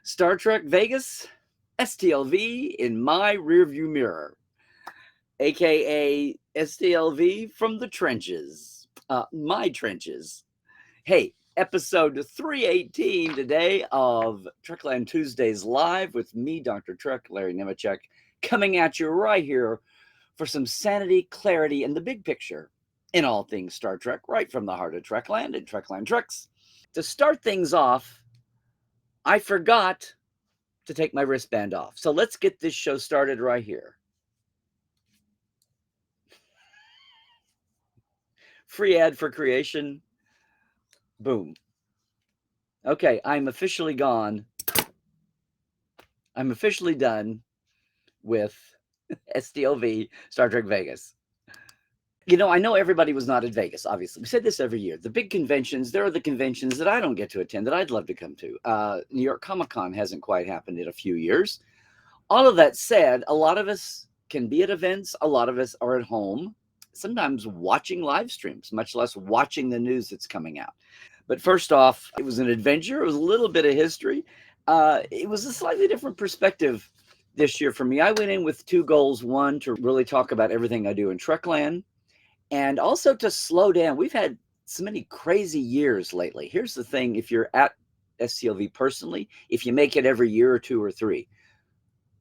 Star Trek Vegas, STLV in my rearview mirror, aka STLV from the trenches, my trenches. Hey, episode 318 today of Trekland Tuesdays Live with me, Dr. Trek, Larry Nemecek, coming at you right here for some sanity, clarity, and the big picture in all things Star Trek, right from the heart of Trekland and Trekland Treks. To start things off, I forgot to take my wristband off. So let's get this show started right here. Free ad for creation. Boom. Okay, I'm officially gone. I'm officially done with STLV Star Trek Vegas. I know everybody was not at Vegas, obviously. We said this every year. The big conventions, there are the conventions that I don't get to attend that I'd love to come to. New York Comic-Con hasn't quite happened in a few years. All of that said, a lot of us can be at events. A lot of us are at home, sometimes watching live streams, much less watching the news that's coming out. But first off, it was an adventure. It was a little bit of history. It was a slightly different perspective this year for me. I went in with two goals. One, to really talk about everything I do in Trekland, and also to slow down. We've had so many crazy years lately. Here's the thing. If you're at STLV personally, if you make it every year or two or three,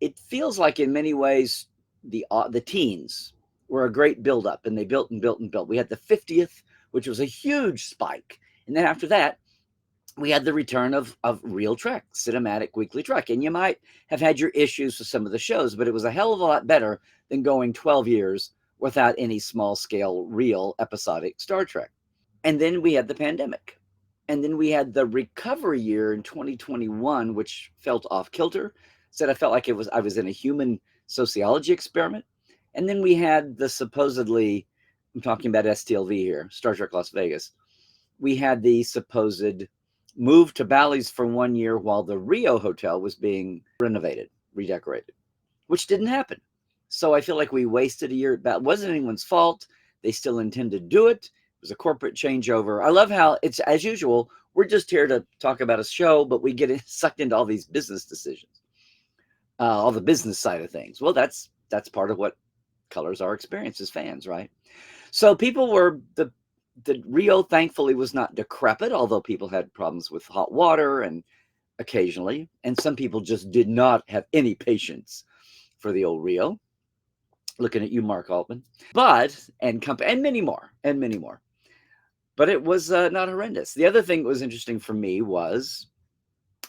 it feels like in many ways the teens were a great buildup, and they built and built and built. We had the 50th, which was a huge spike. And then after that, we had the return of real Trek, cinematic weekly Trek. And you might have had your issues with some of the shows, but it was a hell of a lot better than going 12 years without any small scale, real episodic Star Trek. And then we had the pandemic. And then we had the recovery year in 2021, which felt off kilter. Said I felt like I was in a human sociology experiment. And then we had the supposedly, I'm talking about STLV here, Star Trek Las Vegas. We had the supposed move to Bally's for 1 year while the Rio Hotel was being renovated, redecorated, which didn't happen. So I feel like we wasted a year. It wasn't anyone's fault. They still intended to do it. It was a corporate changeover. I love how it's, as usual, we're just here to talk about a show, but we get sucked into all these business decisions, all the business side of things. Well, that's part of what colors our experience as fans, right? So people were, the Rio thankfully was not decrepit, although people had problems with hot water and occasionally, and some people just did not have any patience for the old Rio. Looking at you, Mark Altman, and many more, But it was not horrendous. The other thing that was interesting for me was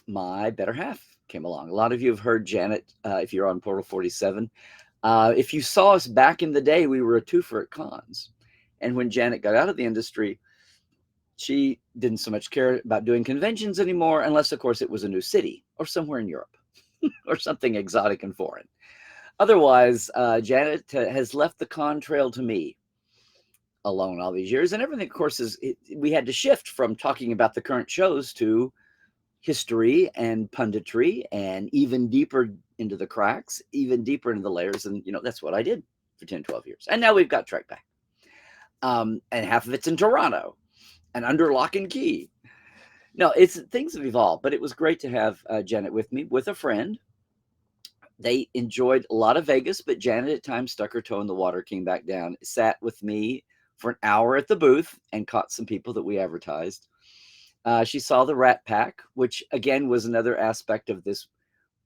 my better half came along. A lot of you have heard Janet, if you're on Portal 47. If you saw us back in the day, we were a twofer at cons. And when Janet got out of the industry, she didn't so much care about doing conventions anymore, unless, of course, it was a new city or somewhere in Europe or something exotic and foreign. Otherwise, Janet has left the con trail to me alone all these years. And everything, of course, we had to shift from talking about the current shows to history and punditry and even deeper into the cracks, even deeper into the layers. And, that's what I did for 10, 12 years. And now we've got Trek back. And half of it's in Toronto and under lock and key. No, things have evolved, but it was great to have Janet with me, with a friend. They enjoyed a lot of Vegas, but Janet at times stuck her toe in the water, came back down, sat with me for an hour at the booth and caught some people that we advertised. She saw the Rat Pack, which again was another aspect of this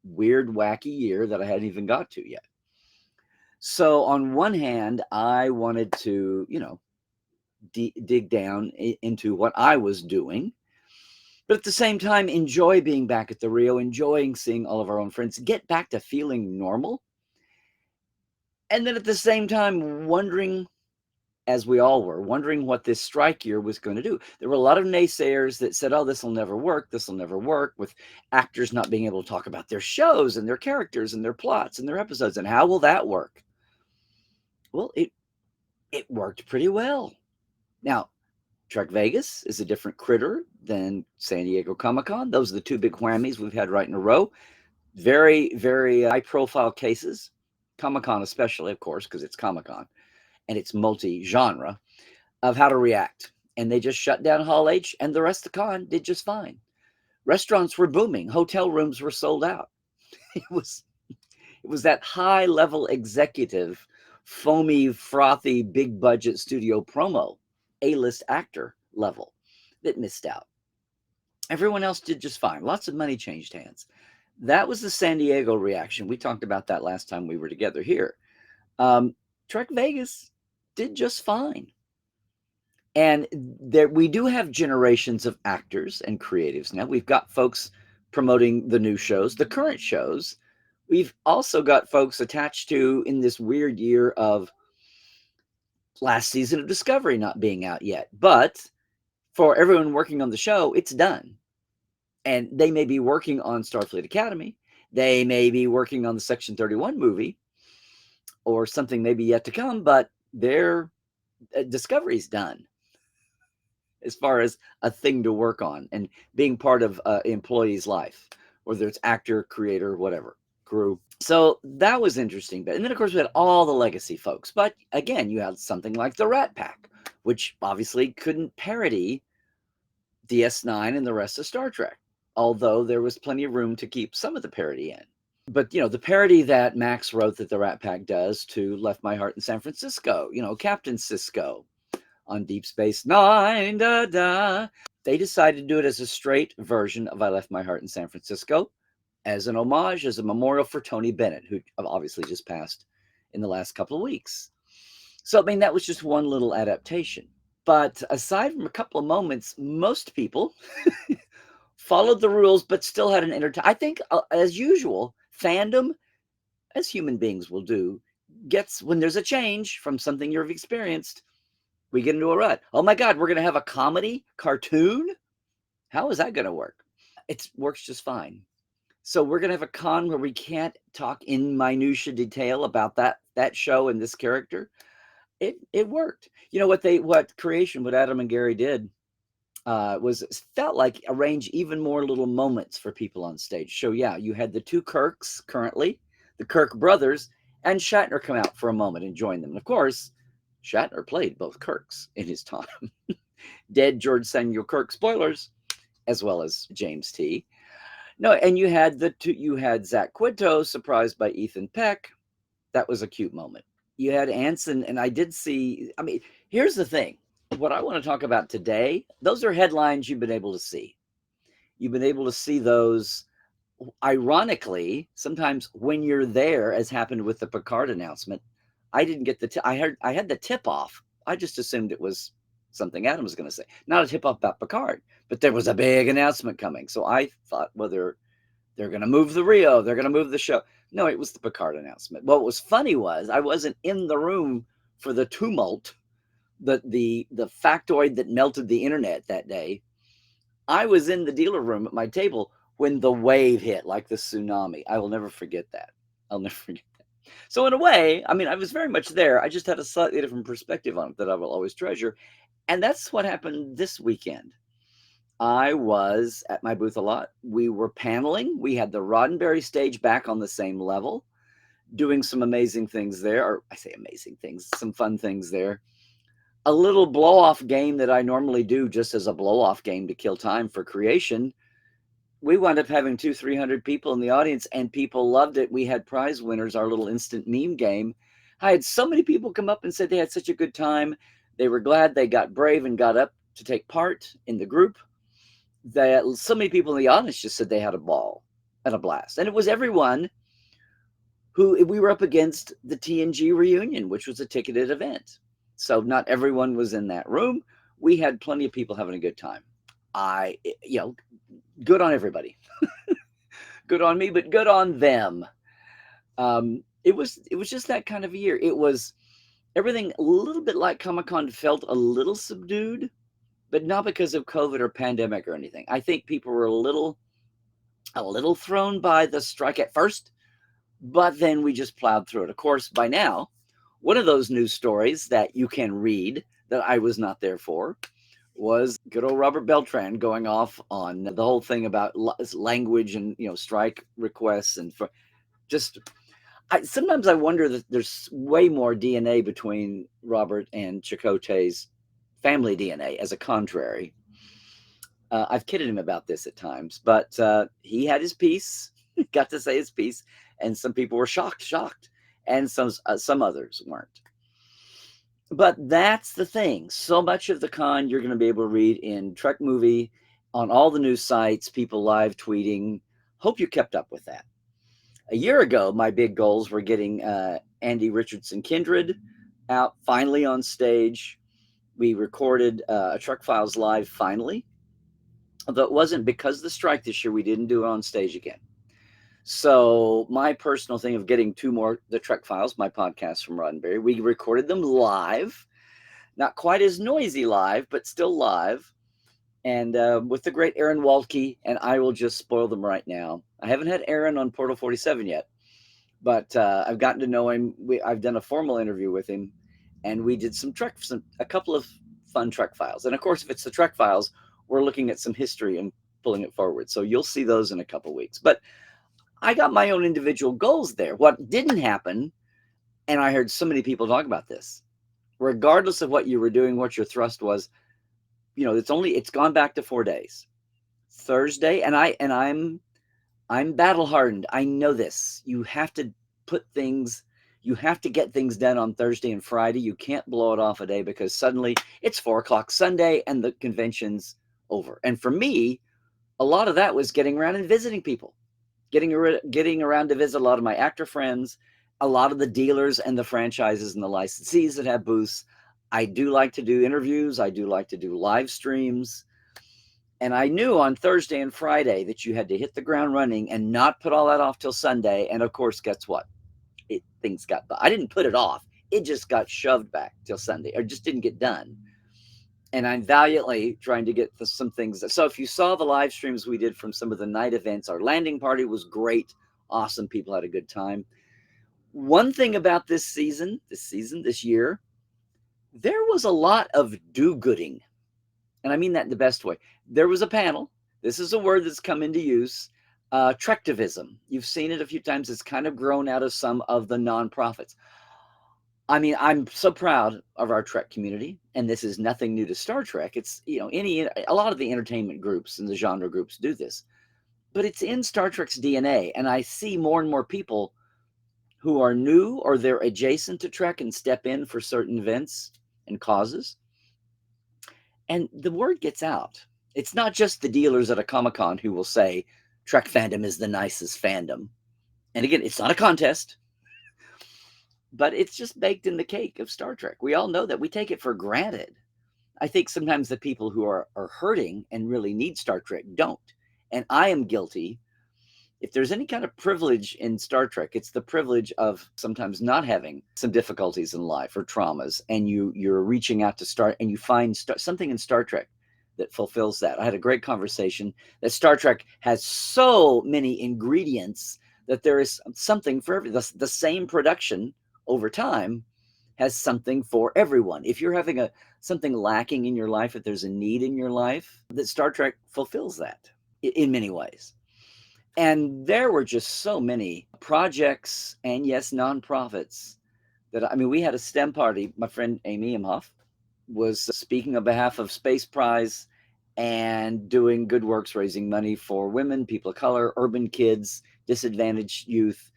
weird, wacky year that I hadn't even got to yet. So on one hand, I wanted to, dig down into what I was doing, but at the same time, enjoy being back at the Rio, enjoying seeing all of our own friends, get back to feeling normal. And then at the same time, wondering, as we all were, wondering what this strike year was going to do. There were a lot of naysayers that said, oh, this will never work. This will never work, with actors not being able to talk about their shows and their characters and their plots and their episodes. And how will that work? Well, it worked pretty well. Now, Trek Vegas is a different critter than San Diego Comic-Con. Those are the two big whammies we've had right in a row. Very, very high-profile cases. Comic-Con especially, of course, because it's Comic-Con and it's multi-genre, of how to react. And they just shut down Hall H, and the rest of the con did just fine. Restaurants were booming. Hotel rooms were sold out. It was it was that high level executive, foamy, frothy, big budget studio promo, A-list actor level that missed out. Everyone else did just fine. Lots of money changed hands. That was the San Diego reaction. We talked about that last time we were together here. Trek Vegas did just fine. And there we do have generations of actors and creatives now. We've got folks promoting the new shows, the current shows. We've also got folks attached to in this weird year of last season of Discovery not being out yet. But for everyone working on the show, it's done. And they may be working on Starfleet Academy. They may be working on the Section 31 movie or something maybe yet to come, but their Discovery's done as far as a thing to work on and being part of an employee's life, whether it's actor, creator, whatever, crew. So that was interesting. And then, of course, we had all the legacy folks. But again, you had something like the Rat Pack, which obviously couldn't parody DS9 and the rest of Star Trek, although there was plenty of room to keep some of the parody in. But, the parody that Max wrote that the Rat Pack does to Left My Heart in San Francisco, Captain Sisko on Deep Space Nine, da, da. They decided to do it as a straight version of I Left My Heart in San Francisco as an homage, as a memorial for Tony Bennett, who obviously just passed in the last couple of weeks. So, that was just one little adaptation. But aside from a couple of moments, most people followed the rules, but still had an I think, as usual, fandom, as human beings will do, gets when there's a change from something you've experienced, we get into a rut. Oh my God, we're going to have a comedy cartoon? How is that going to work? It works just fine. So we're going to have a con where we can't talk in minutia detail about that show and this character. It worked. What Adam and Gary did felt like arrange even more little moments for people on stage. So yeah, you had the two Kirks currently, the Kirk brothers, and Shatner come out for a moment and join them. And of course, Shatner played both Kirks in his time. Dead George Samuel Kirk, spoilers, as well as James T. No, and you had Zach Quinto surprised by Ethan Peck. That was a cute moment. You had Anson, and I did see, here's the thing. What I want to talk about today, those are headlines you've been able to see. You've been able to see those, ironically, sometimes when you're there, as happened with the Picard announcement. I didn't get I had the tip off. I just assumed it was something Adam was going to say. Not a tip off about Picard, but there was a big announcement coming. So I thought whether they're going to move the Rio, they're going to move the show. No, it was the Picard announcement. What was funny was I wasn't in the room for the tumult, the factoid that melted the internet that day. I was in the dealer room at my table when the wave hit like the tsunami. I will never forget that. I'll never forget that. So in a way, I was very much there. I just had a slightly different perspective on it that I will always treasure. And that's what happened this weekend. I was at my booth a lot. We were paneling. We had the Roddenberry stage back on the same level, doing some amazing things there. Or I say amazing things, some fun things there. A little blow-off game that I normally do just as a blow-off game to kill time for creation. We wound up having 200-300 people in the audience, and people loved it. We had prize winners, our little instant meme game. I had so many people come up and said they had such a good time. They were glad they got brave and got up to take part in the group. That so many people in the audience just said they had a ball and a blast. And it was everyone who we were up against the TNG reunion, which was a ticketed event. So not everyone was in that room. We had plenty of people having a good time. Good on everybody. Good on me, but good on them. It was just that kind of a year. It was everything a little bit like Comic-Con felt a little subdued, but not because of COVID or pandemic or anything. I think people were a little thrown by the strike at first, but then we just plowed through it. Of course, by now, one of those news stories that you can read that I was not there for was good old Robert Beltran going off on the whole thing about language and strike requests and for just. Sometimes I wonder that there's way more DNA between Robert and Chakotay's family DNA as a contrary. I've kidded him about this at times, but he had his piece, got to say his piece, and some people were shocked, and some others weren't. But that's the thing. So much of the con you're going to be able to read in Trek Movie, on all the news sites, people live tweeting. Hope you kept up with that. A year ago, my big goals were getting Andy Richardson Kindred out finally on stage. We recorded a Trek Files Live finally, although it wasn't because of the strike this year. We didn't do it on stage again. So my personal thing of getting two more, the Trek Files, my podcast from Roddenberry, we recorded them live, not quite as noisy live, but still live. And with the great Aaron Waltke, and I will just spoil them right now. I haven't had Aaron on Portal 47 yet, but I've gotten to know him. I've done a formal interview with him, and we did a couple of fun Trek Files. And of course, if it's the Trek Files, we're looking at some history and pulling it forward. So you'll see those in a couple of weeks. But I got my own individual goals there. What didn't happen, and I heard so many people talk about this, regardless of what you were doing, what your thrust was, it's gone back to 4 days. Thursday, and I'm battle hardened. I know this. You have to get things done on Thursday and Friday. You can't blow it off a day because suddenly it's 4 o'clock Sunday and the convention's over. And for me, a lot of that was getting around and visiting people, getting around to visit a lot of my actor friends, a lot of the dealers and the franchises and the licensees that have booths. I do like to do interviews. I do like to do live streams. And I knew on Thursday and Friday that you had to hit the ground running and not put all that off till Sunday. And of course, guess what? I didn't put it off. It just got shoved back till Sunday, or just didn't get done. And I'm valiantly trying to get some things. So if you saw the live streams we did from some of the night events, our landing party was great. Awesome. People had a good time. One thing about this year, there was a lot of do-gooding. And I mean that in the best way. There was a panel. This is a word that's come into use. Trektivism. You've seen it a few times. It's kind of grown out of some of the nonprofits. I mean, I'm so proud of our Trek community, and this is nothing new to Star Trek. It's, a lot of the entertainment groups and the genre groups do this, but it's in Star Trek's DNA. And I see more and more people who are new or they're adjacent to Trek and step in for certain events and causes. And the word gets out. It's not just the dealers at a Comic-Con who will say Trek fandom is the nicest fandom. And again, it's not a contest, but it's just baked in the cake of Star Trek. We all know that. We take it for granted. I think sometimes the people who are hurting and really need Star Trek don't. And I am guilty. If there's any kind of privilege in Star Trek, it's the privilege of sometimes not having some difficulties in life or traumas, and you're reaching out to start, and you find something in Star Trek that fulfills that. I had a great conversation that Star Trek has so many ingredients that there is something for the same production over time has something for everyone. If you're having something lacking in your life, if there's a need in your life, that Star Trek fulfills that in many ways. And there were just so many projects and, yes, nonprofits we had a STEM party. My friend Amy Imhoff was speaking on behalf of Space Prize and doing good works, raising money for women, people of color, urban kids, disadvantaged youth,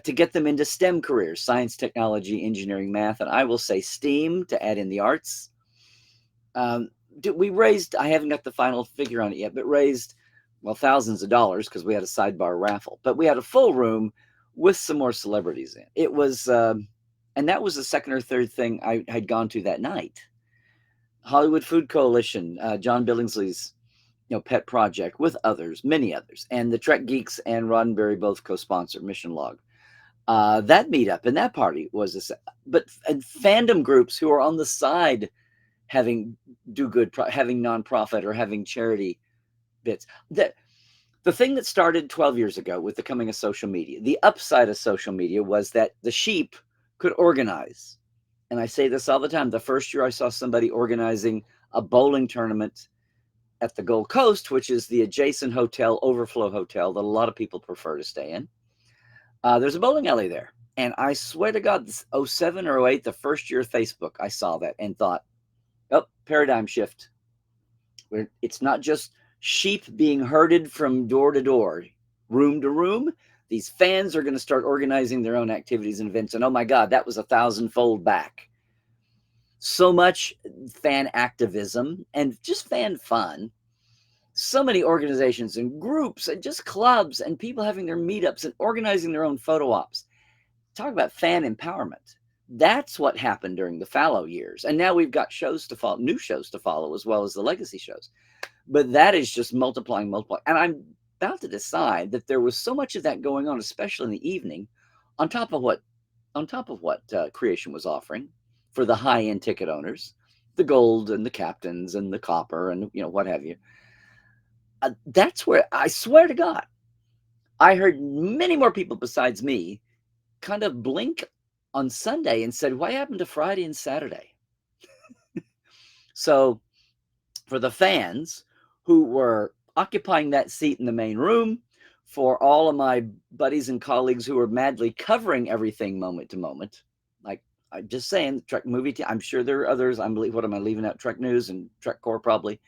to get them into STEM careers, science, technology, engineering, math, and I will say STEAM to add in the arts. We raised, I haven't got the final figure on it yet, but raised, thousands of dollars because we had a sidebar raffle. But we had a full room with some more celebrities in. It was, and that was the second or third thing I had gone to that night. Hollywood Food Coalition, John Billingsley's pet project, with others, many others, and the Trek Geeks and Roddenberry both co-sponsored Mission Log. That meetup and that party was and fandom groups who are on the side having having nonprofit or having charity bits. The thing that started 12 years ago with the coming of social media, the upside of social media was that the sheep could organize. And I say this all the time. The first year I saw somebody organizing a bowling tournament at the Gold Coast, which is the adjacent hotel, Overflow Hotel, that a lot of people prefer to stay in. There's a bowling alley there. And I swear to God, 07 or 08, the first year of Facebook, I saw that and thought, oh, paradigm shift. Where it's not just sheep being herded from door to door, room to room. These fans are going to start organizing their own activities and events. And oh my God, that was 1,000-fold back. So much fan activism and just fan fun. So many organizations and groups and just clubs and people having their meetups and organizing their own photo ops. Talk about fan empowerment. That's what happened during the fallow years. And now we've got shows to follow, new shows to follow, as well as the legacy shows. But that is just multiplying. And I'm about to decide that there was so much of that going on, especially in the evening, on top of what Creation was offering for the high-end ticket owners, the gold and the captains and the copper and what have you. That's where I swear to God, I heard many more people besides me kind of blink on Sunday and said, "What happened to Friday and Saturday?" So for the fans who were occupying that seat in the main room, for all of my buddies and colleagues who were madly covering everything moment to moment, like I'm just saying, Trek movie team, I'm sure there are others. What am I leaving out? Trek News and Trek Core probably.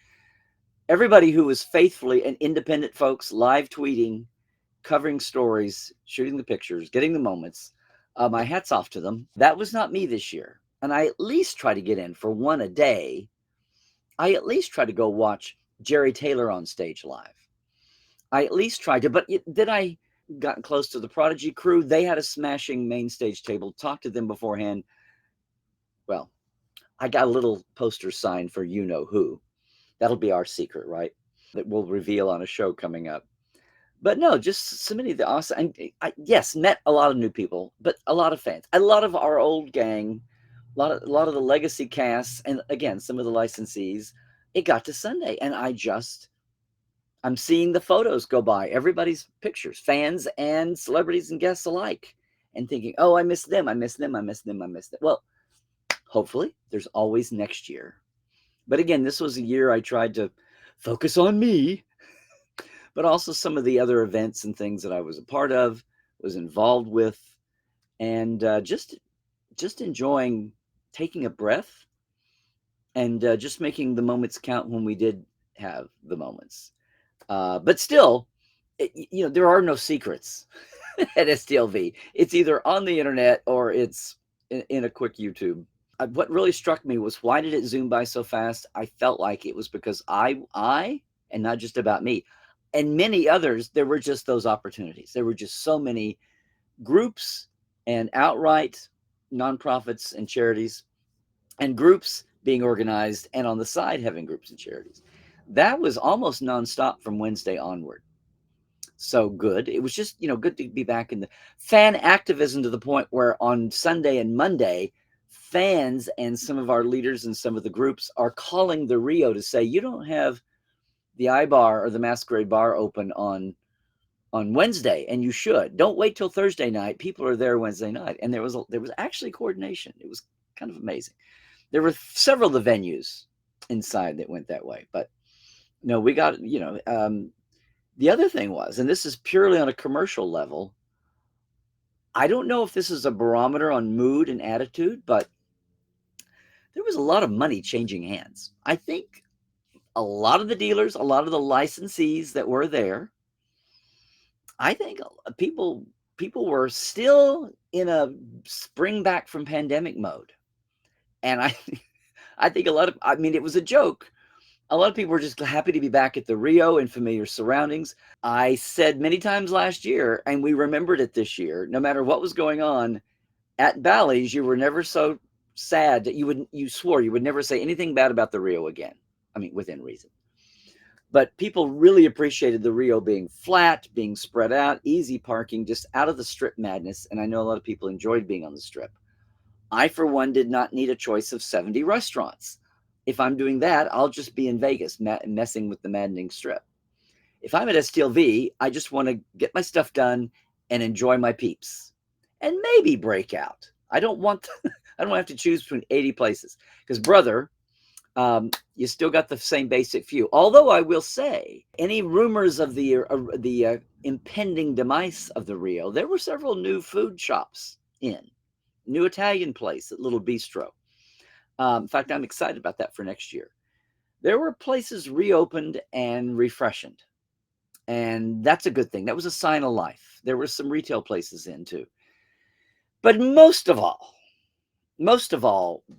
Everybody who was faithfully and independent folks live tweeting, covering stories, shooting the pictures, getting the moments. My hat's off to them. That was not me this year. And I at least try to get in for one a day. I at least try to go watch Jerry Taylor on stage live. I at least tried to, but then I got close to the Prodigy crew. They had a smashing main stage table. Talked to them beforehand. Well, I got a little poster signed for you know who. That'll be our secret, right? That we'll reveal on a show coming up. But no, just so many of the awesome. And yes, met a lot of new people, but a lot of fans, a lot of our old gang, a lot of the legacy casts, and again, some of the licensees. It got to Sunday, and I'm seeing the photos go by, everybody's pictures, fans and celebrities and guests alike, and thinking, oh, I miss them, I miss them, I miss them, I miss them. Well, hopefully, there's always next year. But again, this was a year I tried to focus on me, but also some of the other events and things that I was a part of, was involved with, and just enjoying taking a breath and just making the moments count when we did have the moments. But still, there are no secrets at STLV. It's either on the internet or it's in a quick YouTube. What really struck me was, why did it zoom by so fast? I felt like it was because I, and not just about me, and many others, there were just those opportunities. There were just so many groups and outright nonprofits and charities, and groups being organized, and on the side having groups and charities. That was almost nonstop from Wednesday onward. So good. It was just, good to be back in the fan activism, to the point where on Sunday and Monday, fans and some of our leaders and some of the groups are calling the Rio to say, you don't have the I-Bar or the Masquerade Bar open on Wednesday, and you should. Don't wait till Thursday night. People are there Wednesday night. And there was actually coordination. It was kind of amazing. There were several of the venues inside that went that way, but no, we got, the other thing was, and this is purely on a commercial level, I don't know if this is a barometer on mood and attitude, but there was a lot of money changing hands. I think a lot of the dealers, a lot of the licensees that were there, I think people were still in a spring back from pandemic mode. And I think it was a joke. A lot of people were just happy to be back at the Rio in familiar surroundings. I said many times last year, and we remembered it this year, no matter what was going on at Bally's, you were never so sad that you swore you would never say anything bad about the Rio again. I mean, within reason. But people really appreciated the Rio being flat, being spread out, easy parking, just out of the strip madness. And I know a lot of people enjoyed being on the strip. I, for one, did not need a choice of 70 restaurants. If I'm doing that, I'll just be in Vegas messing with the maddening strip. If I'm at STLV, I just want to get my stuff done and enjoy my peeps, and maybe break out. I don't have to choose between 80 places, because brother, you still got the same basic few. Although I will say, any rumors of the impending demise of the Rio, there were several new food shops new Italian place at Little Bistro. In fact, I'm excited about that for next year. there were places reopened and refreshened. And that's a good thing. That was a sign of life. There were some retail places in too. But most of all,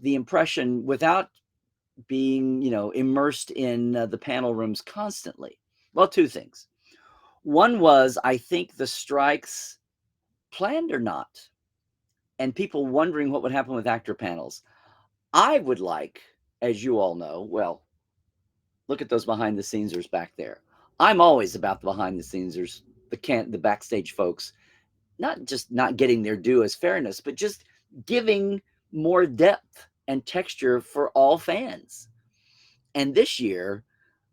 the impression without being, immersed in the panel rooms constantly. Well, two things. One was, I think the strikes, planned or not, and people wondering what would happen with actor panels. I would like, as you all know, well, look at those behind the scenesers back there. I'm always about the behind the scenesers, the backstage folks, not just not getting their due as fairness, but just giving more depth and texture for all fans. And this year,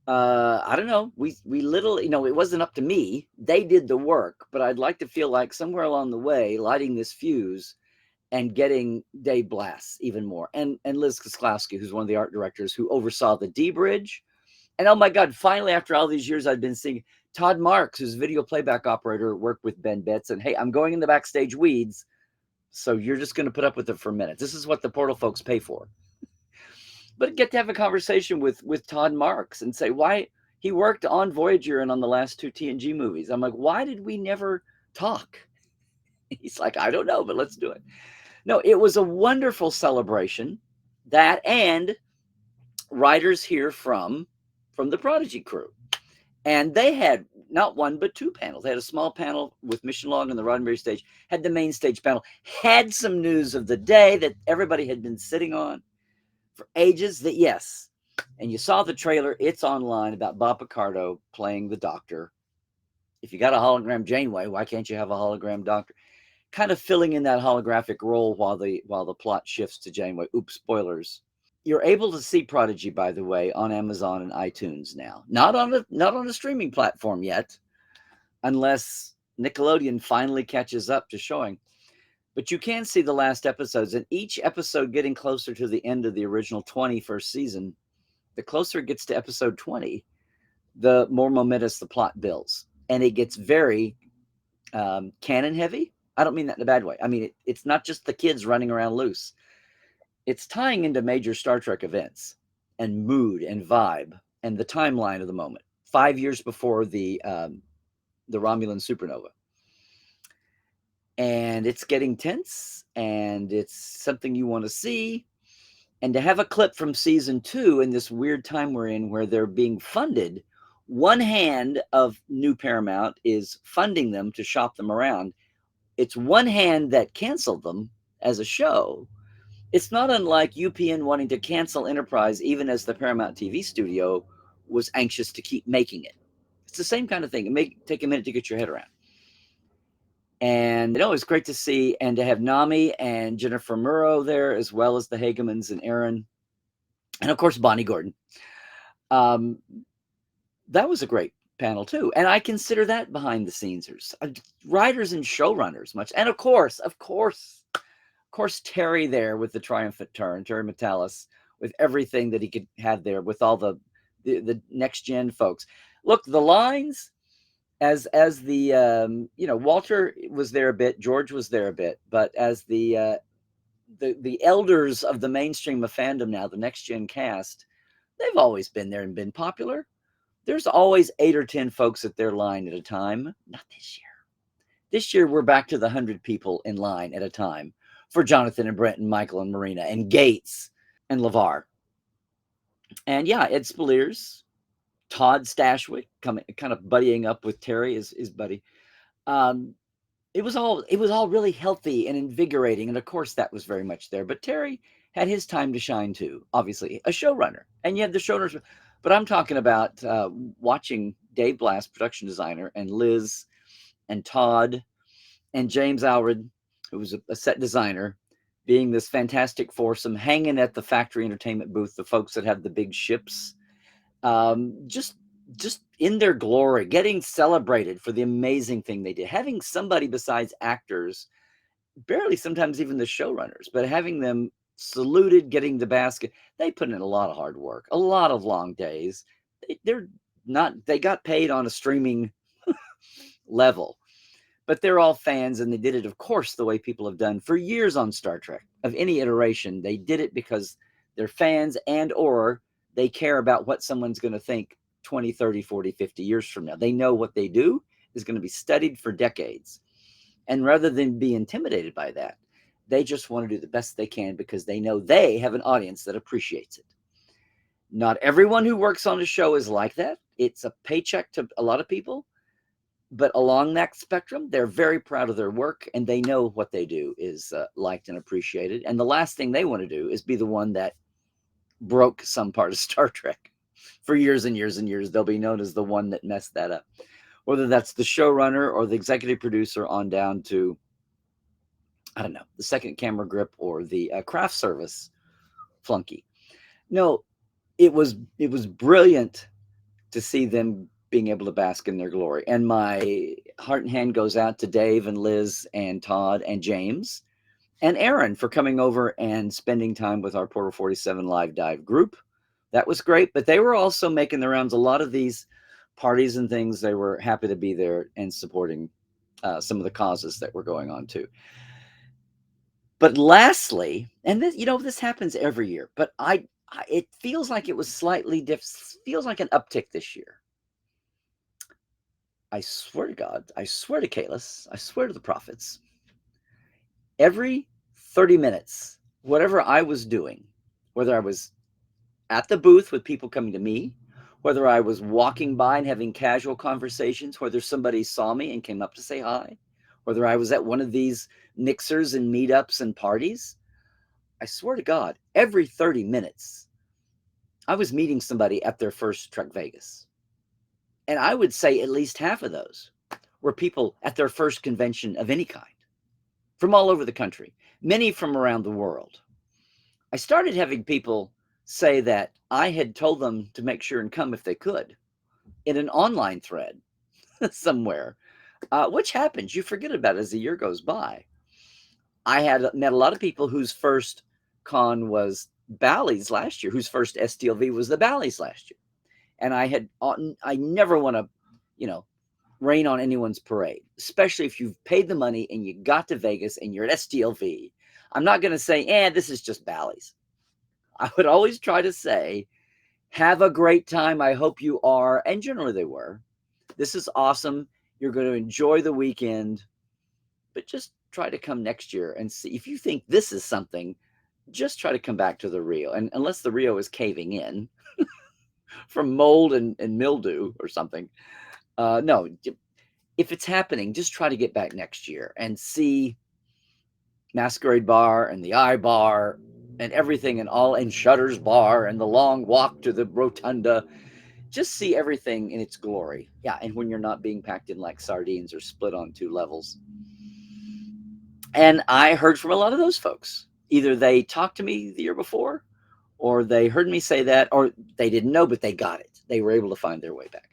I don't know, we literally, it wasn't up to me. They did the work, but I'd like to feel like somewhere along the way, lighting this fuse and getting Dave Blass even more, and Liz Koslowski, who's one of the art directors who oversaw the D Bridge. And oh my God, finally, after all these years, I've been seeing Todd Marks, who's video playback operator, worked with Ben Betts, and hey, I'm going in the backstage weeds, so you're just going to put up with it for a minute. This is what the Portal folks pay for. But get to have a conversation with Todd Marks and say why he worked on Voyager and on the last two TNG movies. I'm like, why did we never talk? He's like, I don't know, but let's do it. No, it was a wonderful celebration. That and writers here from the Prodigy crew. And they had not one, but two panels. They had a small panel with Mission Log on the Roddenberry stage, had the main stage panel, had some news of the day that everybody had been sitting on for ages. That, yes, and you saw the trailer, it's online, about Bob Picardo playing the Doctor. If you got a hologram Janeway, why can't you have a hologram Doctor? Kind of filling in that holographic role while the plot shifts to Janeway. Oops, spoilers. You're able to see Prodigy, by the way, on Amazon and iTunes now. Not on a streaming platform yet, unless Nickelodeon finally catches up to showing. But you can see the last episodes, and each episode getting closer to the end of the original 21st season. The closer it gets to episode 20, the more momentous the plot builds. And it gets very canon heavy. I don't mean that in a bad way. I mean, it's not just the kids running around loose. It's tying into major Star Trek events and mood and vibe and the timeline of the moment. 5 years before the Romulan supernova. And it's getting tense, and it's something you want to see. And to have a clip from season 2 in this weird time we're in where they're being funded, one hand of New Paramount is funding them to shop them around. It's one hand that canceled them as a show. It's not unlike UPN wanting to cancel Enterprise even as the Paramount TV studio was anxious to keep making it. It's the same kind of thing. It may take a minute to get your head around. And it's great to see and to have Nami and Jennifer Murrow there, as well as the Hagemans and Aaron. And of course, Bonnie Gordon. That was a great panel too. And I consider that behind the scenes. Writers and showrunners much. And of course, Terry there with the triumphant turn, Terry Metalis, with everything that he could have there, with all the next gen folks. Look, the lines, as the Walter was there a bit, George was there a bit, but as the elders of the mainstream of fandom now, the next gen cast, they've always been there and been popular. There's always 8 or 10 folks at their line at a time. Not this year. This year we're back to the 100 people in line at a time for Jonathan and Brent and Michael and Marina and Gates and LeVar. And yeah, Ed Spaliers, Todd Stashwick kind of buddying up with Terry, his buddy. It was all really healthy and invigorating, and of course that was very much there. But Terry had his time to shine too. Obviously, a showrunner, and you had the showrunners. But I'm talking about watching Dave Blass, production designer, and Liz, and Todd, and James Alred, who was a set designer, being this fantastic foursome, hanging at the factory entertainment booth, the folks that have the big ships, just in their glory, getting celebrated for the amazing thing they did. Having somebody besides actors, barely sometimes even the showrunners, but having them saluted, getting the basket. They put in a lot of hard work, a lot of long days. They got paid on a streaming level, but they're all fans, and they did it, of course, the way people have done for years on Star Trek of any iteration. They did it because they're fans, and or they care about what someone's going to think 20, 30, 40, 50 years from now. They know what they do is going to be studied for decades. And rather than be intimidated by that, they just want to do the best they can because they know they have an audience that appreciates it. Not everyone who works on a show is like that. It's a paycheck to a lot of people, but along that spectrum, they're very proud of their work and they know what they do is liked and appreciated. And the last thing they want to do is be the one that broke some part of Star Trek. For years and years and years, they'll be known as the one that messed that up. Whether that's the showrunner or the executive producer on down to, I don't know, the second camera grip or the craft service flunky. No, it was brilliant to see them being able to bask in their glory. And my heart and hand goes out to Dave and Liz and Todd and James and Aaron for coming over and spending time with our Portal 47 live dive group. That was great, but they were also making the rounds. A lot of these parties and things, they were happy to be there and supporting some of the causes that were going on too. But lastly, and this, this happens every year, but it feels like it was slightly different, feels like an uptick this year. I swear to God, I swear to Kalis, I swear to the prophets, every 30 minutes, whatever I was doing, whether I was at the booth with people coming to me, whether I was walking by and having casual conversations, whether somebody saw me and came up to say hi, whether I was at one of these mixers and meetups and parties, I swear to God, every 30 minutes, I was meeting somebody at their first Trek Vegas. And I would say at least half of those were people at their first convention of any kind, from all over the country, many from around the world. I started having people say that I had told them to make sure and come if they could in an online thread somewhere, which happens. You forget about it as the year goes by. I had met a lot of people whose first con was Bally's last year, whose first STLV was the Bally's last year. And I never want to, rain on anyone's parade, especially if you've paid the money and you got to Vegas and you're at STLV. I'm not going to say, this is just Bally's. I would always try to say, have a great time. I hope you are. And generally they were. This is awesome. You're going to enjoy the weekend, but just try to come next year and see if you think this is something, just try to come back to the Rio. And unless the Rio is caving in from mold and mildew or something, no, if it's happening, just try to get back next year and see Masquerade Bar and the I Bar and everything and Shutter's Bar and the long walk to the rotunda. Just see everything in its glory. Yeah, and when you're not being packed in like sardines or split on two levels. And I heard from a lot of those folks. Either they talked to me the year before, or they heard me say that, or they didn't know, but they got it. They were able to find their way back.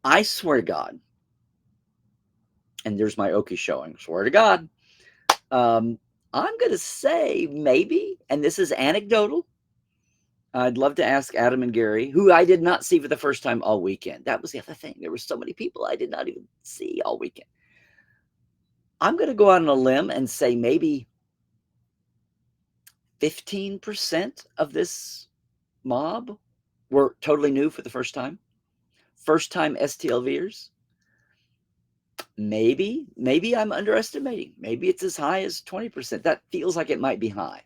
I swear to God, and there's my Okie showing, swear to God, I'm going to say maybe, and this is anecdotal, I'd love to ask Adam and Gary, who I did not see for the first time all weekend. That was the other thing. There were so many people I did not even see all weekend. I'm going to go out on a limb and say maybe 15% of this mob were totally new for the first time. First-time STLVers. Maybe I'm underestimating. Maybe it's as high as 20%. That feels like it might be high.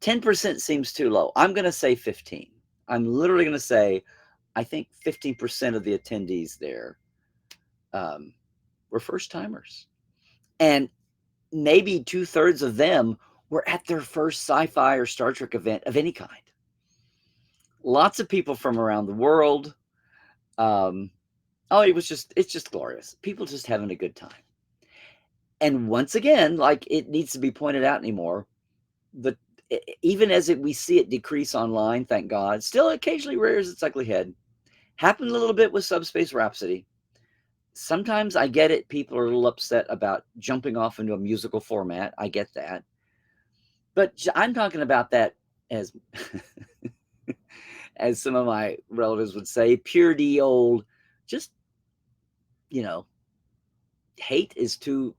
10% seems too low. I'm going to say 15. I'm literally going to say, I think 15% of the attendees there were first-timers. And maybe 2/3 of them were at their first sci-fi or Star Trek event of any kind. Lots of people from around the world. It's just glorious. People just having a good time. And once again, like it needs to be pointed out anymore, even as we see it decrease online, thank God, still occasionally rears its ugly head. Happened a little bit with Subspace Rhapsody. Sometimes I get it. People are a little upset about jumping off into a musical format. I get that. But I'm talking about that as, as some of my relatives would say, pure D old, just, hate is too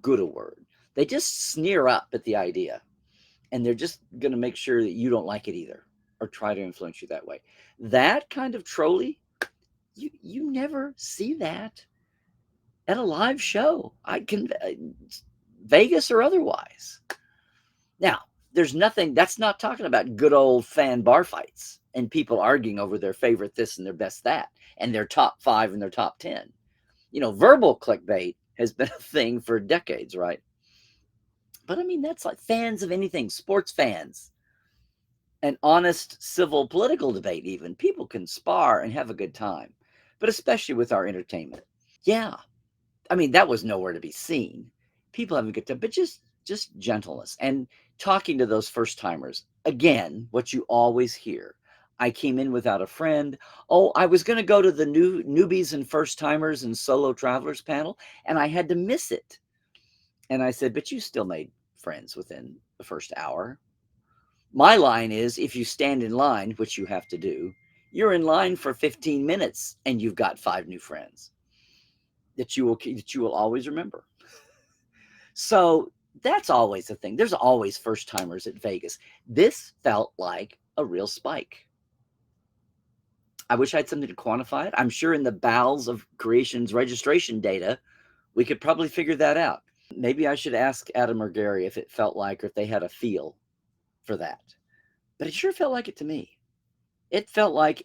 good a word. They just sneer up at the idea. And they're just going to make sure that you don't like it either. or try to influence you that way. That kind of trolley, you never see that at a live show. I can Vegas or otherwise. Now, there's nothing that's not talking about good old fan bar fights and people arguing over their favorite this and their best that and their top 5 and their top 10. Verbal clickbait has been a thing for decades, right? But I mean, that's like fans of anything, sports fans, an honest civil political debate, even. People can spar and have a good time, but especially with our entertainment. Yeah. I mean, that was nowhere to be seen. People have a good time, but just gentleness and talking to those first timers. Again, what you always hear. I came in without a friend. Oh, I was going to go to the newbies and first timers and solo travelers panel, and I had to miss it. And I said, but you still made friends within the first hour. My line is, if you stand in line, which you have to do, you're in line for 15 minutes and you've got 5 new friends that you will always remember. So that's always a thing. There's always first timers at Vegas. This felt like a real spike. I wish I had something to quantify it. I'm sure in the bowels of creation's registration data, we could probably figure that out. Maybe I should ask Adam or Gary if it felt like, or if they had a feel for that. But it sure felt like it to me. It felt like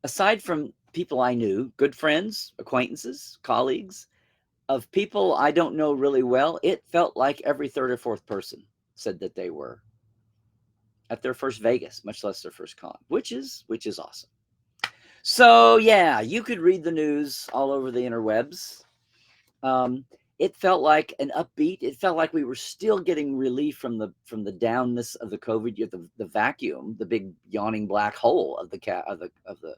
aside from people I knew, good friends, acquaintances, colleagues, of people I don't know really well, it felt like every third or fourth person said that they were at their first Vegas, much less their first con, which is awesome. So yeah, you could read the news all over the interwebs. It felt like an upbeat. It felt like we were still getting relief from the downness of the COVID, the vacuum, the big yawning black hole of the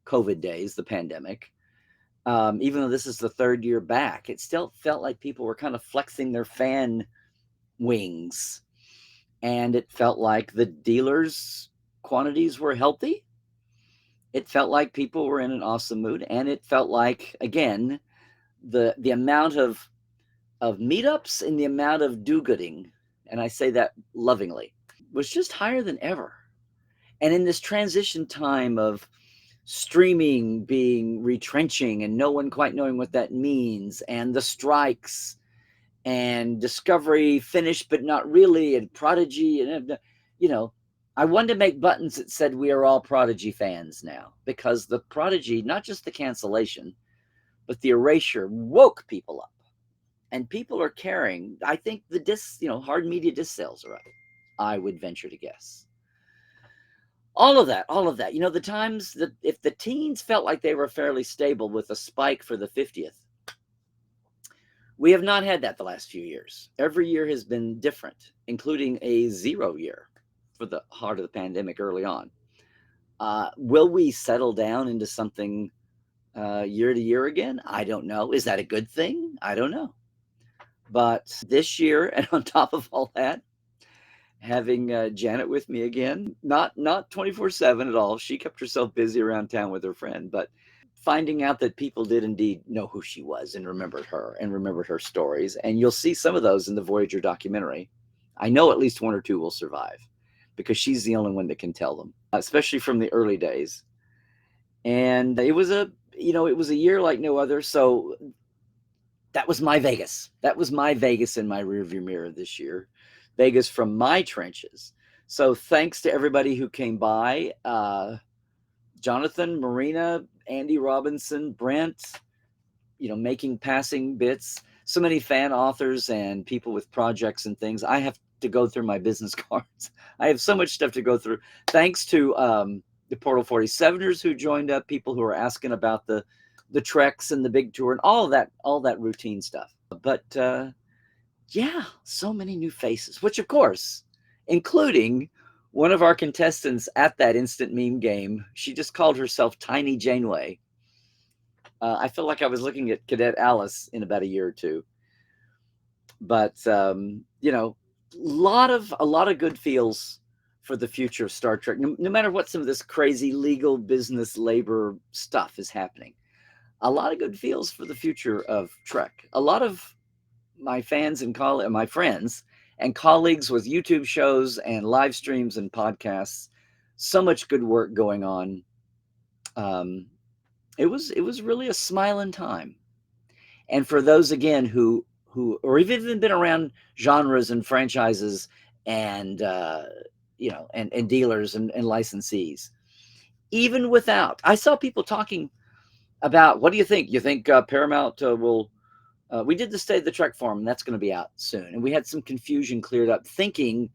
COVID days, the pandemic. Even though this is the 3rd year back, it still felt like people were kind of flexing their fan wings. And it felt like the dealers' quantities were healthy. It felt like people were in an awesome mood. And it felt like, again, the amount of meetups and the amount of do-gooding, and I say that lovingly, was just higher than ever. And in this transition time of streaming being retrenching and no one quite knowing what that means, and the strikes, and Discovery finished but not really, and Prodigy, and I wanted to make buttons that said we are all Prodigy fans now, because the Prodigy, not just the cancellation, but the erasure, woke people up, and people are caring. I think the hard media disc sales are up, I would venture to guess. All of that. The times that if the teens felt like they were fairly stable with a spike for the 50th, we have not had that the last few years. Every year has been different, including a 0 year for the heart of the pandemic early on. Will we settle down into something year to year again? I don't know. Is that a good thing? I don't know. But this year, and on top of all that, having Janet with me again, not 24/7 at all. She kept herself busy around town with her friend, but finding out that people did indeed know who she was and remembered her stories. And you'll see some of those in the Voyager documentary. I know at least 1 or 2 will survive because she's the only one that can tell them, especially from the early days. And it was a year like no other. So that was my Vegas. That was my Vegas in my rearview mirror this year. Vegas from my trenches. So thanks to everybody who came by. Jonathan, Marina, Andy Robinson, Brent, making passing bits. So many fan authors and people with projects and things. I have to go through my business cards. I have so much stuff to go through. Thanks to the Portal 47ers who joined up, people who are asking about the treks and the big tour and all that routine stuff. But yeah, so many new faces, which of course, including one of our contestants at that instant meme game. She just called herself Tiny Janeway. I feel like I was looking at Cadet Alice in about a year or two. But a lot of good feels for the future of Star Trek, no matter what some of this crazy legal business labor stuff is happening. A lot of good feels for the future of Trek. A lot of my fans and my friends and colleagues with YouTube shows and live streams and podcasts. So much good work going on. Um, it was really a smiling time. And for those again who or even been around genres and franchises and and dealers and licensees, even without, I saw people talking about, what do you think? You think Paramount will? We did the State of the Trek forum, and that's going to be out soon. And we had some confusion cleared up, thinking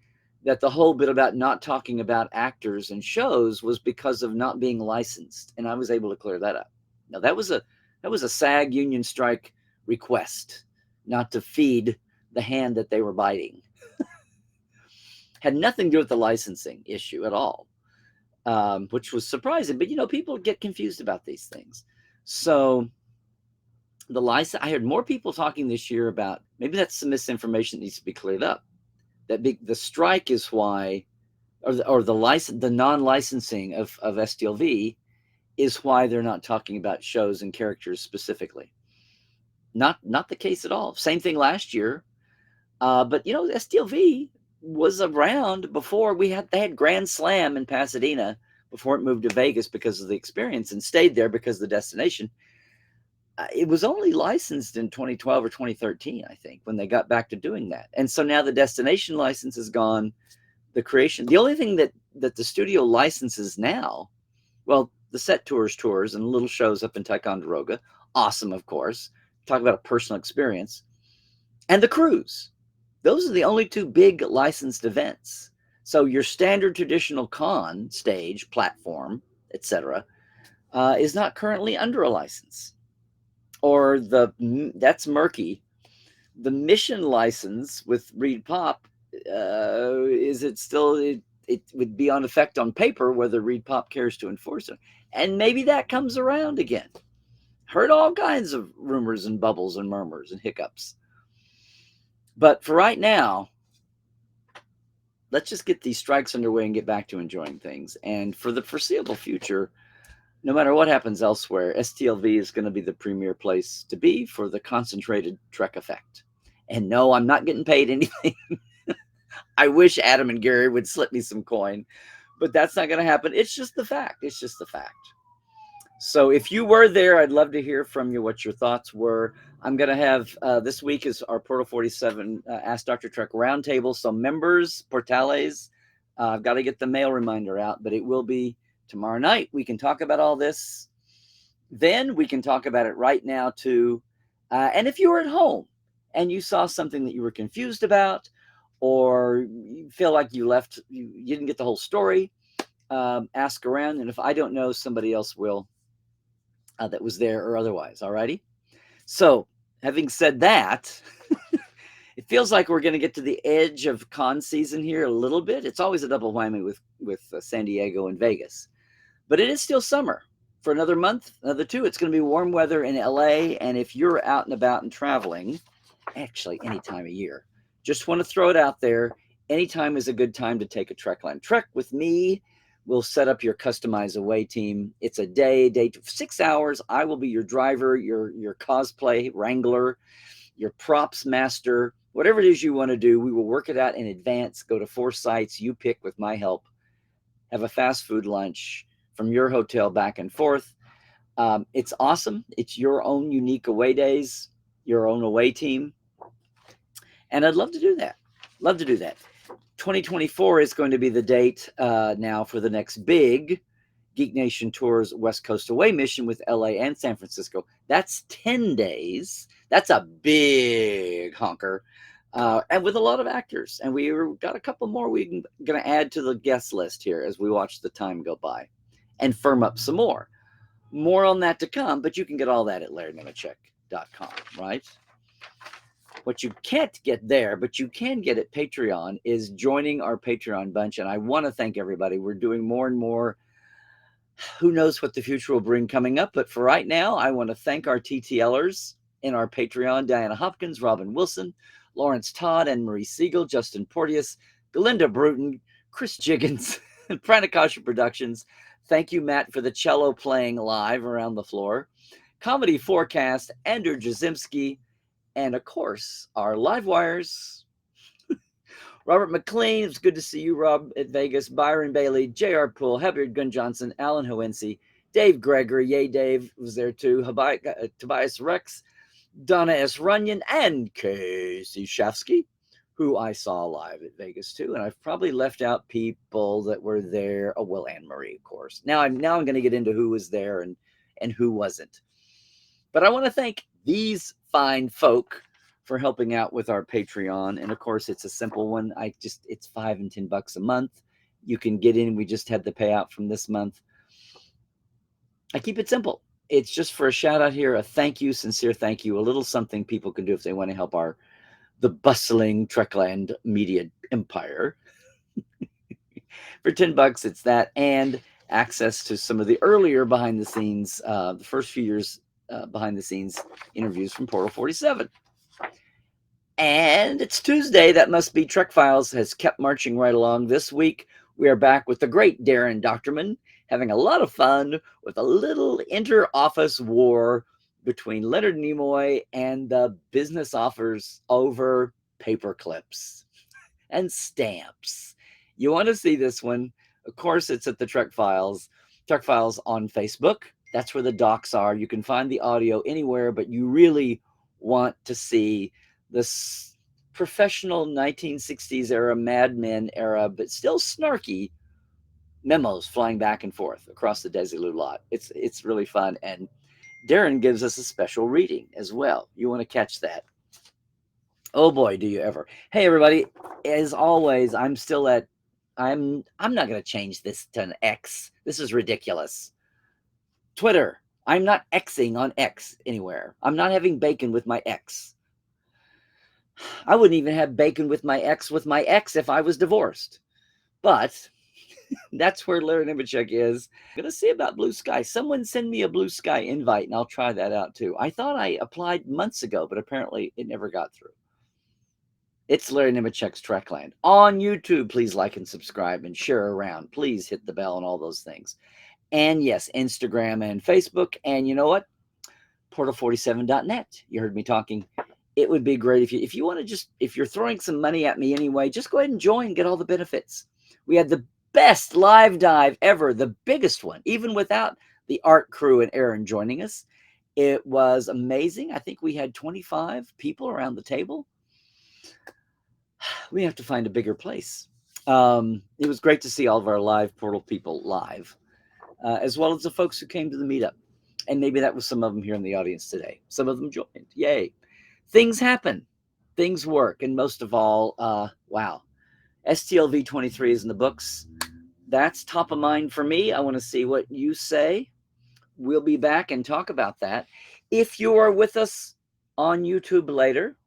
that the whole bit about not talking about actors and shows was because of not being licensed, and I was able to clear that up. Now that was a SAG union strike request, not to feed the hand that they were biting. Had nothing to do with the licensing issue at all, which was surprising. But people get confused about these things. So the license, I heard more people talking this year about, maybe that's some misinformation that needs to be cleared up. That the strike is why, or the license, the non-licensing of STLV is why they're not talking about shows and characters specifically. Not the case at all. Same thing last year. But STLV was around before they had Grand Slam in Pasadena before it moved to Vegas because of the experience, and stayed there because of the destination. It was only licensed in 2012 or 2013, I think, when they got back to doing that. And so now the destination license is gone. The only thing that the studio licenses now, well, the set tours and little shows up in Ticonderoga, awesome, of course. Talk about a personal experience. And the cruise. Those are the only two big licensed events. So your standard traditional con, stage, platform, etc., is not currently under a license. Or that's murky. The mission license with Reed Pop, is it still? It would be on effect on paper whether Reed Pop cares to enforce it, and maybe that comes around again. Heard all kinds of rumors and bubbles and murmurs and hiccups. But for right now, let's just get these strikes underway and get back to enjoying things. And for the foreseeable future, no matter what happens elsewhere, STLV is going to be the premier place to be for the concentrated Trek effect. And no, I'm not getting paid anything. I wish Adam and Gary would slip me some coin, but that's not going to happen. It's just the fact. It's just the fact. So if you were there, I'd love to hear from you what your thoughts were. I'm going to have, this week is our Portal 47 Ask Dr. Trek Roundtable. So members, Portales, I've got to get the mail reminder out, but it will be tomorrow night. We can talk about all this. Then we can talk about it right now too. And if you were at home and you saw something that you were confused about, or you feel like you didn't get the whole story, ask around. And if I don't know, somebody else will that was there or otherwise. All righty. So having said that, it feels like we're going to get to the edge of con season here a little bit. It's always a double whammy with San Diego and Vegas. But it is still summer for another month, another two. It's going to be warm weather in LA. And if you're out and about and traveling, actually any time of year, just want to throw it out there. Anytime is a good time to take a Trekland trek with me. We'll set up your customized away team. It's a day 6 hours. I will be your driver, your cosplay wrangler, your props master, whatever it is you want to do. We will work it out in advance. Go to 4 sites. You pick with my help. Have a fast food lunch from your hotel back and forth. It's awesome. It's your own unique away days, your own away team. And I'd love to do that. 2024 is going to be the date now for the next big Geek Nation Tours West Coast away mission with LA and San Francisco. That's 10 days. That's a big honker. And with a lot of actors. And we've got a couple more we're going to add to the guest list here as we watch the time go by and firm up some more. More on that to come, but you can get all that at LarryNemecek.com, right? What you can't get there, but you can get at Patreon, is joining our Patreon bunch. And I want to thank everybody. We're doing more and more. Who knows what the future will bring coming up. But for right now, I want to thank our TTLers in our Patreon: Diana Hopkins, Robin Wilson, Lawrence Todd, and Marie Siegel, Justin Porteous, Galinda Bruton, Chris Jiggins, and Pranikasha Productions. Thank you, Matt, for the cello playing live around the floor. Comedy Forecast, Andrew Jazimski, and of course, our live wires, Robert McLean, it's good to see you, Rob, at Vegas. Byron Bailey, J.R. Poole, Hebbard Gun Johnson, Alan Hoensi, Dave Gregory, yay, Dave was there too, Tobias Rex, Donna S. Runyon, and Casey Shafsky, who I saw live at Vegas too. And I've probably left out people that were there. Oh, well, Anne Marie, of course. Now I'm going to get into who was there and who wasn't. But I want to thank these fine folk for helping out with our Patreon. And of course, it's a simple one. It's $5 and $10 a month. You can get in. We just had the payout from this month. I keep it simple. It's just for a shout out here, a thank you, sincere thank you, a little something people can do if they want to help the bustling Trekland media empire. For $10, it's that and access to some of the earlier behind the scenes, the first few years behind the scenes interviews from Portal 47. And it's Tuesday. That must be Trek Files has kept marching right along. This week, we are back with the great Darren Doctorman, having a lot of fun with a little inter-office war between Leonard Nimoy and the business offers over paper clips and stamps. You want to see this one? Of course, it's at the Trek Files on Facebook. That's where the docs are. You can find the audio anywhere, but you really want to see this professional 1960s era, Mad Men era, but still snarky memos flying back and forth across the Desilu lot. It's really fun. And Darren gives us a special reading as well. You want to catch that. Oh boy, do you ever. Hey everybody, as always, I'm not going to change this to an X. This is ridiculous. Twitter. I'm not Xing on X anywhere. I'm not having bacon with my ex. I wouldn't even have bacon with my ex if I was divorced. But that's where Larry Nemecek is. I'm going to see about Blue Sky. Someone send me a Blue Sky invite, and I'll try that out too. I thought I applied months ago, but apparently it never got through. It's Larry Nemecek's Trekland. On YouTube, please like and subscribe and share around. Please hit the bell and all those things. And yes, Instagram and Facebook. And you know what? Portal47.net. You heard me talking. It would be great if you want to if you're throwing some money at me anyway, just go ahead and join, get all the benefits. We had the best live dive ever, the biggest one, even without the art crew and Aaron joining us. It was amazing. I think we had 25 people around the table. We have to find a bigger place. It was great to see all of our live Portal people live, as well as the folks who came to the meetup. And maybe that was some of them here in the audience today. Some of them joined. Yay. Things happen. Things work. And most of all, wow. STLV 23 is in the books. That's top of mind for me. I want to see what you say. We'll be back and talk about that. If you are with us on YouTube later,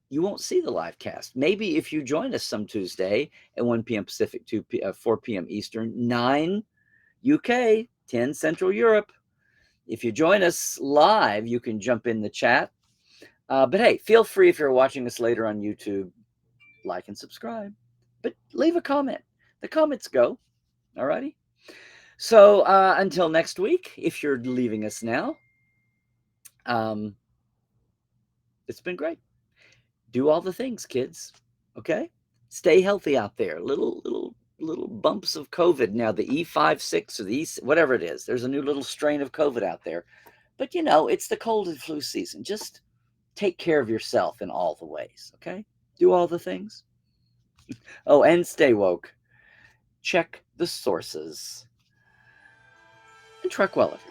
you won't see the live cast. Maybe if you join us some Tuesday at 1 p.m. Pacific, 4 p.m. Eastern, 9 UK, 10 Central Europe. If you join us live, you can jump in the chat. But hey, feel free if you're watching us later on YouTube, like and subscribe. But leave a comment. The comments go. All righty. So until next week, if you're leaving us now, it's been great. Do all the things, kids. Okay? Stay healthy out there. Little bumps of COVID now. The E56 or the whatever it is. There's a new little strain of COVID out there. But you know, it's the cold and flu season. Just take care of yourself in all the ways. Okay? Do all the things. Oh, and stay woke. Check the sources. And trek well, everyone.